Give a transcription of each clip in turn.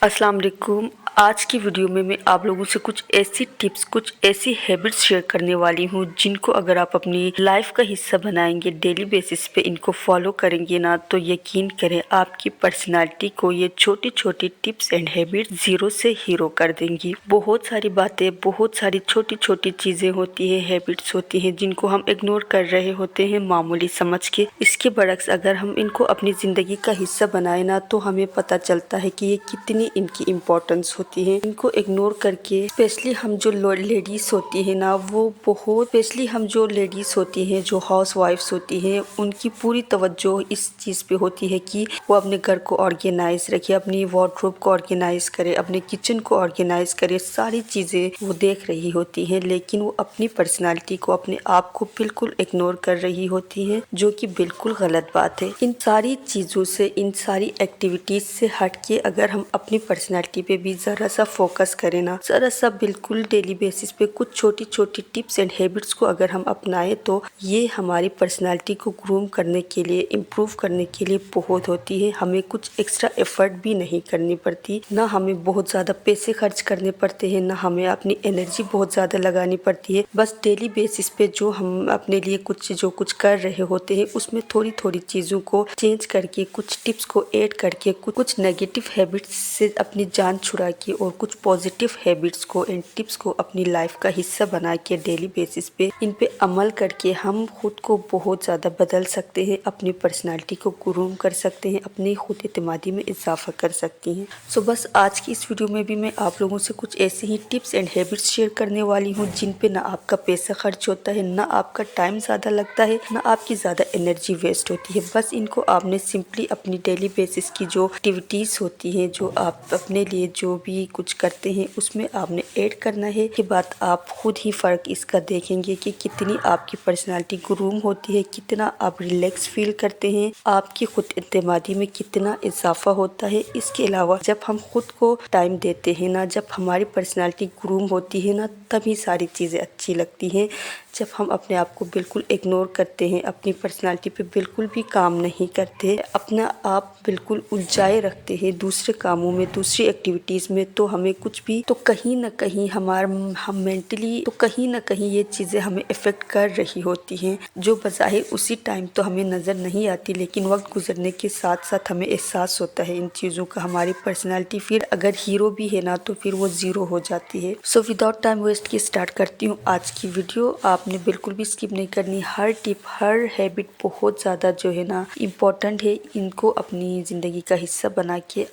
अस्सलाम वालेकुम। आज की वीडियो में मैं आप लोगों से कुछ ऐसी टिप्स, कुछ ऐसी हैबिट्स शेयर करने वाली हूँ जिनको अगर आप अपनी लाइफ का हिस्सा बनाएंगे, डेली बेसिस पे इनको फॉलो करेंगे ना, तो यकीन करें आपकी पर्सनालिटी को ये छोटी छोटी टिप्स एंड हैबिट्स जीरो से हीरो कर देंगी। बहुत सारी बातें, बहुत सारी छोटी छोटी चीज़ें होती है, हैबिट्स होती हैं जिनको हम इग्नोर कर रहे होते हैं मामूली समझ के। इसके बरक्स अगर हम इनको अपनी ज़िंदगी का हिस्सा बनाए ना, तो हमें पता चलता है कि ये कितनी इनकी इम्पोर्टेंस होती है। इनको इग्नोर करके स्पेशली हम जो लेडीज होती है ना, वो बहुत स्पेशली हम जो लेडीज होती हैं, जो हाउस वाइफ्स होती हैं, उनकी पूरी तवज्जो इस चीज़ पे होती है कि वो अपने घर को ऑर्गेनाइज रखे, अपनी वार्डरोब को ऑर्गेनाइज करे, अपने किचन को ऑर्गेनाइज करे, सारी चीज़ें वो देख रही होती हैं, लेकिन वो अपनी पर्सनालिटी को, अपने आप को बिल्कुल इग्नोर कर रही होती हैं, जो कि बिल्कुल गलत बात है। इन सारी चीज़ों से, इन सारी एक्टिविटीज से हट के अगर हम अपनी पर्सनालिटी पे भी ज़रा सा फोकस करें ना, ज़रा सा बिल्कुल डेली बेसिस पे कुछ छोटी छोटी टिप्स एंड हैबिट्स को अगर हम अपनाएं, तो ये हमारी पर्सनालिटी को ग्रूम करने के लिए, इम्प्रूव करने के लिए बहुत होती है। हमें कुछ एक्स्ट्रा एफर्ट भी नहीं करनी पड़ती, ना हमें बहुत ज़्यादा पैसे खर्च करने पड़ते हैं, ना हमें अपनी एनर्जी बहुत ज़्यादा लगानी पड़ती है। बस डेली बेसिस पे जो हम अपने लिए कुछ कर रहे होते हैं, उसमें थोड़ी थोड़ी चीज़ों को चेंज करके, कुछ टिप्स को ऐड करके, कुछ नेगेटिव हैबिट्स से अपनी जान छुड़ा के और कुछ पॉजिटिव हैबिट्स को एंड टिप्स को अपनी लाइफ का हिस्सा बना के डेली बेसिस पे इन पे अमल करके हम खुद को बहुत ज़्यादा बदल सकते हैं, अपनी पर्सनालिटी को ग्रूम कर सकते हैं, अपनी खुद एतमादी में इजाफा कर सकती हैं। सो बस आज की इस वीडियो में भी मैं आप लोगों से कुछ ऐसे ही टिप्स एंड हैबिट्स शेयर करने वाली हूँ जिन पे ना आपका पैसा खर्च होता है, ना आपका टाइम ज़्यादा लगता है, ना आपकी ज़्यादा एनर्जी वेस्ट होती है। बस इनको आपने सिंपली अपनी डेली बेसिस की जो एक्टिविटीज़ होती हैं, जो आप अपने लिए जो भी कुछ करते हैं, उसमें आपने ऐड करना है। के बाद आप खुद ही फ़र्क इसका देखेंगे कि कितनी आपकी पर्सनालिटी ग्रूम होती है, कितना आप रिलैक्स फील करते हैं, आपकी खुद एतमादी में कितना इजाफा होता है। इसके अलावा जब हम खुद को टाइम देते हैं ना, जब हमारी पर्सनालिटी ग्रूम होती है ना, तभी सारी चीज़ें अच्छी लगती हैं। जब हम अपने आप को बिल्कुल इग्नोर करते हैं, अपनी पर्सनालिटी पे बिल्कुल भी काम नहीं करते, अपना आप बिल्कुल उलझाए रखते हैं दूसरे कामों में, दूसरी एक्टिविटीज़ में, तो हमें कुछ भी, तो कहीं ना कहीं हम मेंटली, तो कहीं ना कहीं ये चीज़ें हमें इफ़ेक्ट कर रही होती हैं, जो बज़ाहिर उसी टाइम तो हमें नज़र नहीं आती, लेकिन वक्त गुजरने के साथ साथ हमें एहसास होता है इन चीज़ों का। हमारी पर्सनालिटी फिर अगर हीरो भी है ना, तो फिर वो ज़ीरो हो जाती है। सो विदाउट टाइम वेस्ट की स्टार्ट करती हूँ आज की वीडियो। आपने बिल्कुल भी स्किप नहीं करनी, हर टिप, हर हैबिट बहुत ज़्यादा जो है ना इम्पोर्टेंट है, इनको अपनी ज़िंदगी का हिस्सा बना के।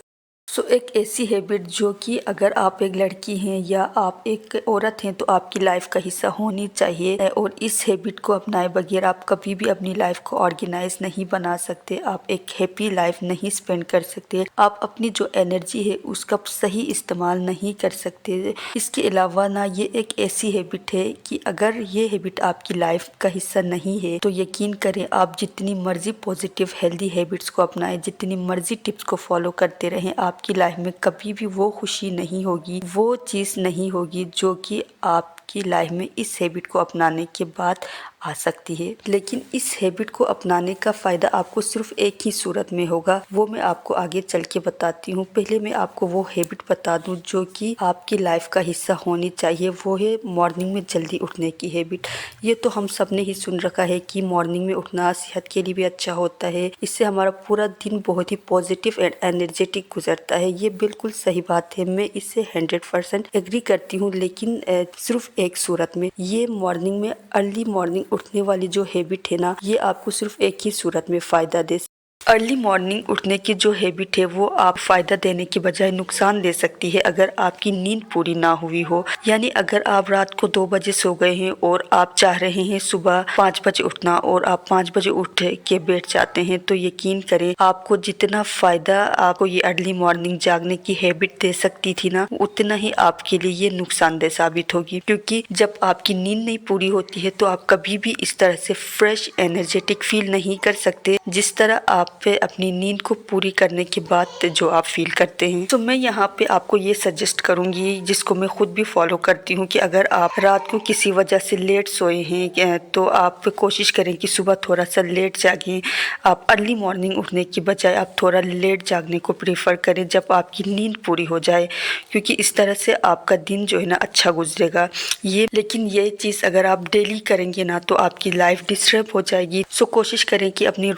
एक ऐसी हैबिट जो कि अगर आप एक लड़की हैं या आप एक औरत हैं, तो आपकी लाइफ का हिस्सा होनी चाहिए, और इस हैबिट को अपनाए बगैर आप कभी भी अपनी लाइफ को ऑर्गेनाइज नहीं बना सकते, आप एक हैप्पी लाइफ नहीं स्पेंड कर सकते, आप अपनी जो एनर्जी है उसका सही इस्तेमाल नहीं कर सकते। इसके अलावा ना, ये एक ऐसी हैबिट है कि अगर ये हैबिट आपकी लाइफ का हिस्सा नहीं है, तो यकीन करें आप जितनी मर्जी पॉजिटिव हेल्दी हैबिट्स को अपनाएं, जितनी मर्जी टिप्स को फॉलो करते रहें, आपकी लाइफ में कभी भी वो खुशी नहीं होगी, वो चीज़ नहीं होगी जो कि आपकी लाइफ में इस हैबिट को अपनाने के बाद आ सकती है। लेकिन इस हैबिट को अपनाने का फ़ायदा आपको सिर्फ एक ही सूरत में होगा, वो मैं आपको आगे चल के बताती हूँ। पहले मैं आपको वो हैबिट बता दूँ जो कि आपकी लाइफ का हिस्सा होनी चाहिए, वो है मॉर्निंग में जल्दी उठने की हैबिट। ये तो हम सब ने ही सुन रखा है कि मॉर्निंग में उठना सेहत के लिए भी अच्छा होता है, इससे हमारा पूरा दिन बहुत ही पॉजिटिव एंड एनर्जेटिक गुजरता है। ये बिल्कुल सही बात है, मैं इससे 100% एग्री करती हूँ, लेकिन सिर्फ एक सूरत में। ये मॉर्निंग में, अर्ली मॉर्निंग उठने वाली जो हैबिट है ना, ये आपको सिर्फ एक ही सूरत में फ़ायदा दे। अर्ली मॉर्निंग उठने की जो हैबिट है वो आप फ़ायदा देने के बजाय नुकसान दे सकती है अगर आपकी नींद पूरी ना हुई हो। यानी अगर आप रात को 2 बजे सो गए हैं और आप चाह रहे हैं सुबह 5 बजे उठना, और आप 5 बजे उठ के बैठ जाते हैं, तो यकीन करें आपको जितना फ़ायदा आपको ये अर्ली मॉर्निंग जागने की हैबिट दे सकती थी ना, उतना ही आपके लिए ये नुकसानदेह साबित होगी। क्योंकि जब आपकी नींद नहीं पूरी होती है, तो आप कभी भी इस तरह से फ्रेश एनर्जेटिक फील नहीं कर सकते जिस तरह आप आप अपनी नींद को पूरी करने के बाद जो आप फील करते हैं। तो मैं यहाँ पे आपको ये सजेस्ट करूँगी, जिसको मैं खुद भी फॉलो करती हूँ, कि अगर आप रात को किसी वजह से लेट सोए हैं तो आप कोशिश करें कि सुबह थोड़ा सा लेट जागें। आप अर्ली मॉर्निंग उठने की बजाय आप थोड़ा लेट जागने को प्रेफर करें जब आपकी नींद पूरी हो जाए, क्योंकि इस तरह से आपका दिन जो है ना अच्छा गुजरेगा। लेकिन ये चीज़ अगर आप डेली करेंगे ना तो आपकी लाइफ डिस्टर्ब हो जाएगी। सो कोशिश करें कि अपनी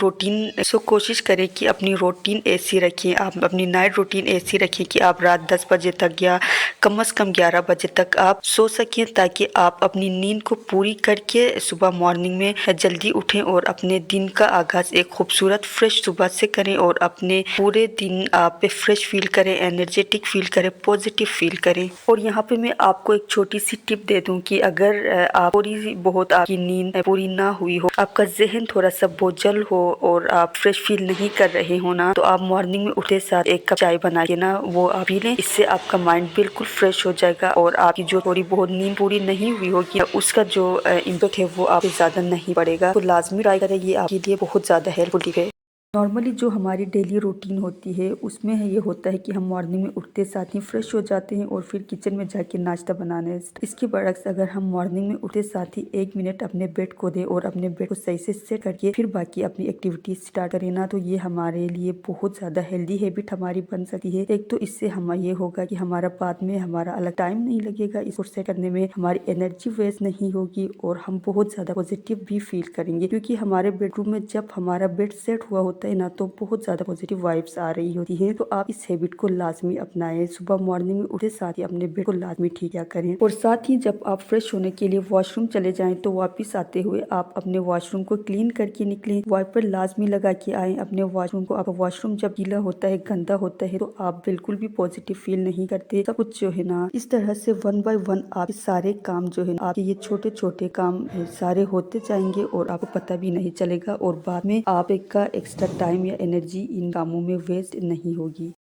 रूटीन ऐसी रखें, आप अपनी नाइट रूटीन ऐसी रखें कि आप रात 10 बजे तक या कम से कम 11 बजे तक आप सो सकें, ताकि आप अपनी नींद को पूरी करके सुबह मॉर्निंग में जल्दी उठें और अपने दिन का आगाज़ एक खूबसूरत फ्रेश सुबह से करें और अपने पूरे दिन आप फ्रेश फील करें, एनर्जेटिक फील करें, पॉजिटिव फील करें। और यहाँ पे मैं आपको एक छोटी सी टिप दे दूँ कि अगर आप थोड़ी बहुत आपकी नींद पूरी ना हुई हो, आपका जहन थोड़ा सा बोझल हो और आप फ्रेश फील नहीं कर रहे हो ना, तो आप मॉर्निंग में उठते साथ एक कप चाय बना के ना वो आप पी लें। इससे आपका माइंड बिल्कुल फ्रेश हो जाएगा और आपकी जो थोड़ी बहुत नींद पूरी नहीं हुई होगी उसका जो इम्पैक्ट है वो आप ज़्यादा नहीं पड़ेगा। तो लाजमी ट्राई करें, ये आपके लिए बहुत ज़्यादा हेल्पफुल है। नॉर्मली जो हमारी डेली रूटीन होती है उसमें ये होता है कि हम मॉर्निंग में उठते साथ ही फ्रेश हो जाते हैं और फिर किचन में जाके नाश्ता बनाने। इसके बरक्स अगर हम मॉर्निंग में उठते साथ ही 1 मिनट अपने बेड को दें और अपने बेड को सही से सेट करके फिर बाकी अपनी एक्टिविटीज स्टार्ट करें ना, तो ये हमारे लिए बहुत ज़्यादा हेल्दी हैबिट हमारी बन सकती है। एक तो इससे हम ये होगा कि हमारा बाद में हमारा अलग टाइम नहीं लगेगा इसको सेट करने में, हमारी एनर्जी वेस्ट नहीं होगी और हम बहुत ज़्यादा पॉजिटिव भी फील करेंगे, क्योंकि हमारे बेडरूम में जब हमारा बेड सेट हुआ होता है ना तो बहुत ज्यादा पॉजिटिव वाइब्स आ रही होती है। तो आप इस हैबिट को लाजमी अपनाएं, सुबह मॉर्निंग में उठे साथ ही अपने बेड को लाजमी ठीक करें। और साथ ही जब आप फ्रेश होने के लिए वॉशरूम चले जाएं तो वापस आते हुए आप अपने वॉशरूम को क्लीन करके निकलें, वाइपर लाजमी लगा के आए अपने वॉशरूम को। आपका वॉशरूम जब गीला होता है, गंदा होता है, तो आप बिल्कुल भी पॉजिटिव फील नहीं करते। सब कुछ जो है ना इस तरह से 1 बाय 1 आप सारे काम जो है आपके ये छोटे छोटे काम सारे होते जाएंगे और आपको पता भी नहीं चलेगा और बाद में आपका एक्स्ट्रा टाइम या एनर्जी इन कामों में वेस्ट नहीं होगी।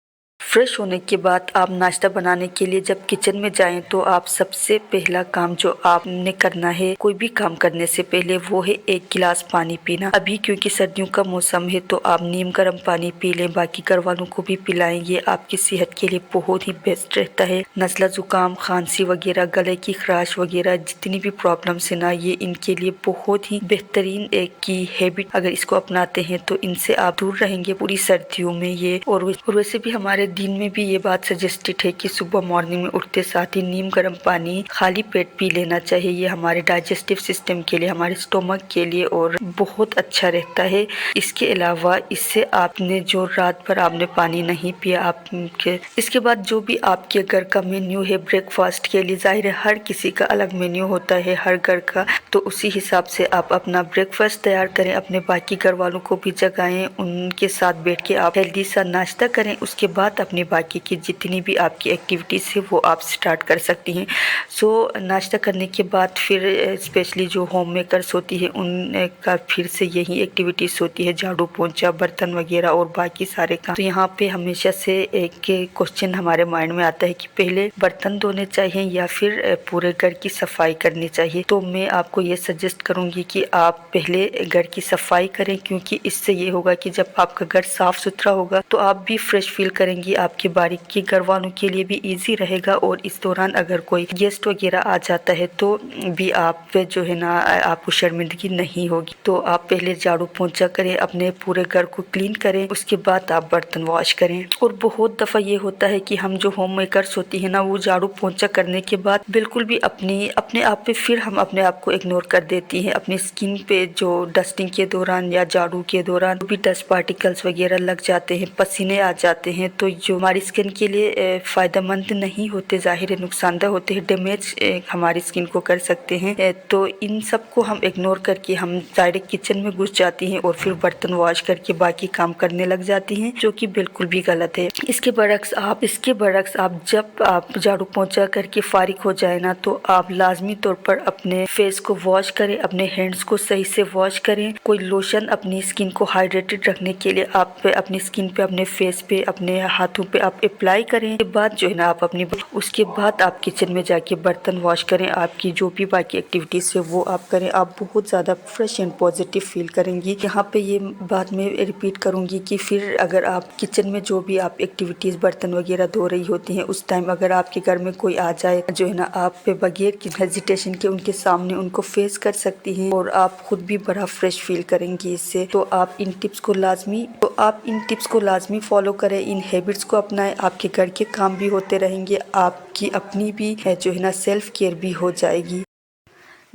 फ्रेश होने के बाद आप नाश्ता बनाने के लिए जब किचन में जाएं तो आप सबसे पहला काम जो आपने करना है कोई भी काम करने से पहले वो है 1 गिलास पानी पीना। अभी क्योंकि सर्दियों का मौसम है तो आप नीम गर्म पानी पी लें, बाकी घर वालों को भी पिलाएं। ये आपकी सेहत के लिए बहुत ही बेस्ट रहता है। नज़ला जुकाम, खांसी वगैरह, गले की खराश वगैरह जितनी भी प्रॉब्लम्स है ना, ये इनके लिए बहुत ही बेहतरीन एक की हैबिट अगर इसको अपनाते हैं तो इनसे आप दूर रहेंगे पूरी सर्दियों में ये। और वैसे भी हमारे दिन में भी ये बात सजेस्टेड है कि सुबह मॉर्निंग में उठते साथ ही नीम गर्म पानी खाली पेट पी लेना चाहिए। ये हमारे डाइजेस्टिव सिस्टम के लिए, हमारे स्टोमक के लिए और बहुत अच्छा रहता है। इसके अलावा इससे आपने जो रात भर आपने पानी नहीं पिया आपके, इसके बाद जो भी आपके घर का मेन्यू है ब्रेकफास्ट के लिए, जाहिर है हर किसी का अलग मेन्यू होता है हर घर का, तो उसी हिसाब से आप अपना ब्रेकफास्ट तैयार करें, अपने बाकी घर वालों को भी जगाएं, उनके साथ बैठ के आप हेल्दी सा नाश्ता करें। उसके बाद अपने बाकी की जितनी भी आपकी एक्टिविटीज़ है वो आप स्टार्ट कर सकती हैं। सो नाश्ता करने के बाद फिर स्पेशली जो होम मेकर्स होती है उनका फिर से यही एक्टिविटीज़ होती है, झाड़ू पोंछा, बर्तन वगैरह और बाकी सारे काम। तो यहाँ पे हमेशा से एक क्वेश्चन हमारे माइंड में आता है कि पहले बर्तन धोने चाहिए या फिर पूरे घर की सफाई करनी चाहिए। तो मैं आपको ये सजेस्ट करूँगी कि आप पहले घर की सफाई करें, क्योंकि इससे ये होगा कि जब आपका घर साफ सुथरा होगा तो आप भी फ्रेश फील करेंगी, आपके बारीकी घर वालों के लिए भी इजी रहेगा। और इस दौरान अगर कोई गेस्ट वगैरह आ जाता है तो भी आप पे जो है ना आपको शर्मिंदगी नहीं होगी। तो आप पहले झाड़ू पोंछा करें, अपने पूरे घर को क्लीन करें, उसके बाद आप बर्तन वॉश करें। और बहुत दफ़ा ये होता है कि हम जो होम मेकर्स होती है ना वो झाड़ू पोंछा करने के बाद बिल्कुल भी अपने आप पे फिर हम अपने आप को इग्नोर कर देती हैं। अपनी स्किन पे जो डस्टिंग के दौरान या झाड़ू के दौरान भी डस्ट पार्टिकल्स वगैरह लग जाते हैं, पसीने आ जाते हैं, तो जो हमारी स्किन के लिए फ़ायदेमंद नहीं होते, ज़ाहिर है नुकसानदेह होते हैं, डैमेज हमारी स्किन को कर सकते हैं। तो इन सब को हम इग्नोर करके हम डायरेक्ट किचन में घुस जाती हैं और फिर बर्तन वॉश करके बाकी काम करने लग जाती हैं, जो कि बिल्कुल भी गलत है। इसके बरक्स आप जब आप झाड़ू पोंछा करके फारिग हो जाए ना तो आप लाजमी तौर पर अपने फेस को वॉश करें, अपने हैंड्स को सही से वॉश करें। कोई लोशन अपनी स्किन को हाइड्रेटेड रखने के लिए आप अपनी स्किन पे, अपने फेस पे, अपने हाथ ہاتھوں پہ آپ اپلائی کریں، اس کے بعد جو ہے نا آپ اس کے بعد آپ کچن میں جا کے برتن واش کریں، آپ کی جو بھی باقی ایکٹیویٹیز ہے وہ آپ کریں، آپ بہت زیادہ فریش اینڈ پازیٹیو فیل کریں گی۔ یہاں پہ یہ بات میں ریپیٹ کروں گی کہ پھر اگر آپ کچن میں جو بھی آپ ایکٹیویٹیز برتن وغیرہ دھو رہی ہوتی ہیں، اس ٹائم اگر آپ کے گھر میں کوئی آ جائے جو ہے نا آپ پہ بغیر ہیزیٹیشن کے ان کے سامنے ان کو فیس کر سکتی ہیں اور آپ خود بھی بڑا فریش فیل کریں گی اس سے۔ تو آپ ان ٹپس کو لازمی فالو کریں، ان ہیبٹس کو اپنائیں، آپ کے گھر کے کام بھی ہوتے رہیں گے، آپ کی اپنی بھی جو ہے نا سیلف کیئر بھی ہو جائے گی۔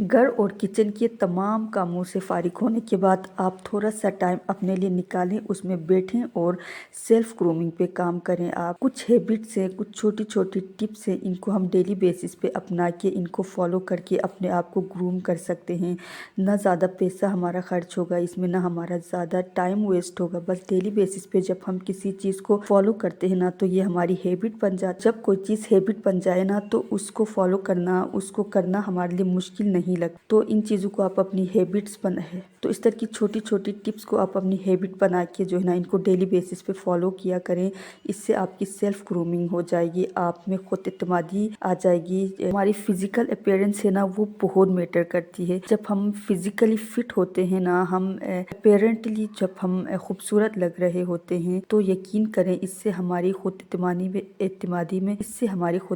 گھر اور کچن کے تمام کاموں سے فارغ ہونے کے بعد آپ تھوڑا سا ٹائم اپنے لیے نکالیں، اس میں بیٹھیں اور سیلف گرومنگ پہ کام کریں۔ آپ کچھ ہیبٹس ہیں، کچھ چھوٹی چھوٹی ٹپس ہیں، ان کو ہم ڈیلی بیسس پہ اپنا کے ان کو فالو کر کے اپنے آپ کو گروم کر سکتے ہیں۔ نہ زیادہ پیسہ ہمارا خرچ ہوگا اس میں، نہ ہمارا زیادہ ٹائم ویسٹ ہوگا، بس ڈیلی بیسس پہ جب ہم کسی چیز کو فالو کرتے ہیں نا تو یہ ہماری ہیبٹ بن جاتی ہے۔ جب کوئی چیز ہیبٹ بن جائے نا تو اس کو فالو کرنا، اس کو کرنا ہمارے لیے مشکل نہیں لگتا۔ تو ان چیزوں کو آپ اپنی ہیبٹس بنائیں، تو اس طرح کی چھوٹی چھوٹی ٹپس کو آپ اپنی ہیبٹ بنا کے جو ہے نا ان کو ڈیلی بیسس پہ فالو کیا کریں، اس سے آپ کی سیلف گرومنگ ہو جائے گی، آپ میں خود اعتمادی آ جائے گی۔ ہماری فزیکل اپیرنس ہے نا وہ بہت میٹر کرتی ہے۔ جب ہم فزیکلی فٹ ہوتے ہیں نا، ہم اپیرنٹلی جب ہم خوبصورت لگ رہے ہوتے ہیں تو یقین کریں اس سے ہماری خود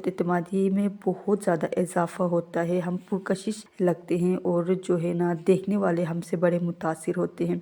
اعتمادی میں بہت زیادہ اضافہ ہوتا ہے، ہم پرکشش لگتے ہیں اور جو ہے نا دیکھنے والے ہم سے بڑے متاثر ہوتے ہیں۔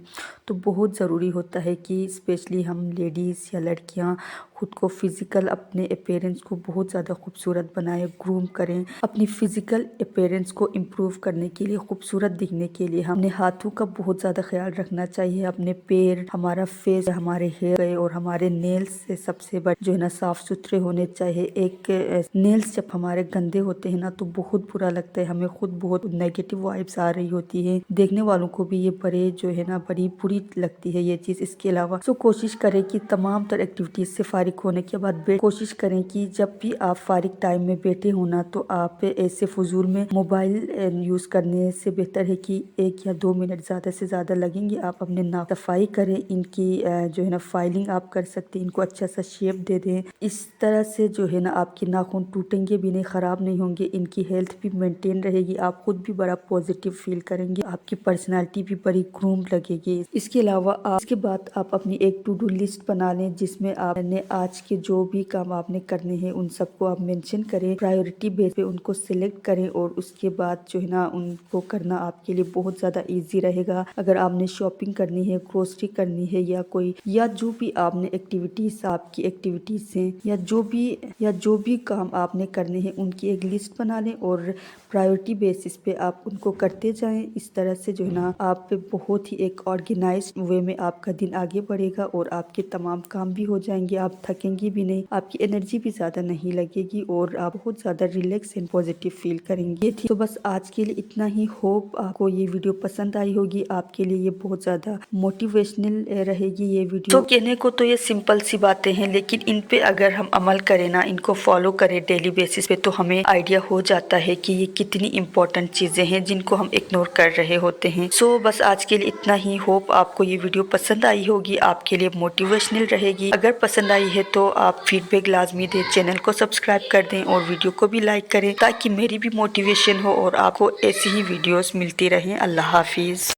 تو بہت ضروری ہوتا ہے کہ اسپیشلی ہم لیڈیز یا لڑکیاں خود کو فزیکل اپنے اپیرنس کو بہت زیادہ خوبصورت بنائیں، گروم کریں۔ اپنی فزیکل اپیرنس کو امپروو کرنے کے لیے، خوبصورت دکھنے کے لیے ہم نے ہاتھوں کا بہت زیادہ خیال رکھنا چاہیے، اپنے پیر، ہمارا فیس، ہمارے ہیئر اور ہمارے نیلز سے سب سے بڑے جو ہے نا صاف ستھرے ہونے چاہیے۔ ایک نیلز جب ہمارے گندے ہوتے ہیں نا تو بہت برا لگتا ہے، ہمیں خود بہت نیگیٹو وائبس آ رہی ہوتی ہیں، دیکھنے والوں کو بھی یہ بڑے جو ہے نا بڑی بری لگتی ہے یہ چیز۔ اس کے علاوہ کوشش کریں کہ تمام تر ایکٹیویٹیز سے فارغ ہونے کے بعد کوشش کریں کہ جب بھی آپ فارغ ٹائم میں بیٹھے ہونا تو آپ ایسے فضول میں موبائل یوز کرنے سے بہتر ہے کہ 1 یا 2 منٹ زیادہ سے زیادہ لگیں گے، آپ اپنے ناخن صفائی کریں، ان کی جو ہے نا فائلنگ آپ کر سکتے ہیں، ان کو اچھا سا شیپ دے دیں، اس طرح سے جو ہے نا آپ کے ناخن ٹوٹیں گے بھی نہیں، خراب نہیں ہوں گے، ان کی ہیلتھ بھی مینٹین رہے گی، آپ خود بھی بڑا پازیٹیو فیل کریں گے، آپ کی پرسنالٹی بھی بڑی گروم لگے گی۔ اس کے علاوہ اس کے بعد آپ اپنی ایک ٹو ڈو لسٹ بنا لیں جس میں آپ نے آج کے جو بھی کام آپ نے کرنے ہیں ان سب کو آپ مینشن کریں، پرائیورٹی بیس پہ ان کو سلیکٹ کریں اور اس کے بعد جو ہے نا ان کو کرنا آپ کے لیے بہت زیادہ ایزی رہے گا۔ اگر آپ نے شاپنگ کرنی ہے، گروسری کرنی ہے یا جو بھی آپ نے ایکٹیویٹیز، آپ کی ایکٹیویٹیز ہیں یا جو بھی کام آپ نے کرنے ہیں ان کی ایک لسٹ بنا لیں اور پرائیورٹی بیسس پہ آپ ان کو کرتے جائیں۔ اس طرح سے جو ہے نا آپ پہ بہت ہی ایک آرگنائزڈ وے میں آپ کا دن آگے بڑھے گا اور آپ کے تمام کام بھی ہو جائیں گے، آپ تھکیں گی بھی نہیں، آپ کی انرجی بھی زیادہ نہیں لگے گی اور آپ بہت زیادہ ریلیکس اینڈ پازیٹیو فیل کریں گے۔ یہ تھی تو بس آج کے لیے اتنا ہی، ہوپ آپ کو یہ ویڈیو پسند آئی ہوگی، آپ کے لیے یہ بہت زیادہ موٹیویشنل رہے گی یہ ویڈیو۔ تو کہنے کو تو یہ سمپل سی باتیں ہیں لیکن ان پہ اگر ہم عمل کریں نا، ان کو فالو کریں ڈیلی بیسس پہ تو ہمیں آئیڈیا ہو جاتا ہے کہ یہ کتنی امپورٹنٹ چیزیں ہیں جن کو ہم اگنور کر رہے ہوتے ہیں۔ بس آج کے لیے اتنا ہی، ہوپ آپ کو یہ ویڈیو پسند آئی ہوگی، آپ کے لیے موٹیویشنل رہے گی۔ اگر پسند آئی ہے تو آپ فیڈ بیک لازمی دیں، چینل کو سبسکرائب کر دیں اور ویڈیو کو بھی لائک کریں تاکہ میری بھی موٹیویشن ہو اور آپ کو ایسی ہی ویڈیوز ملتی رہیں۔ اللہ حافظ۔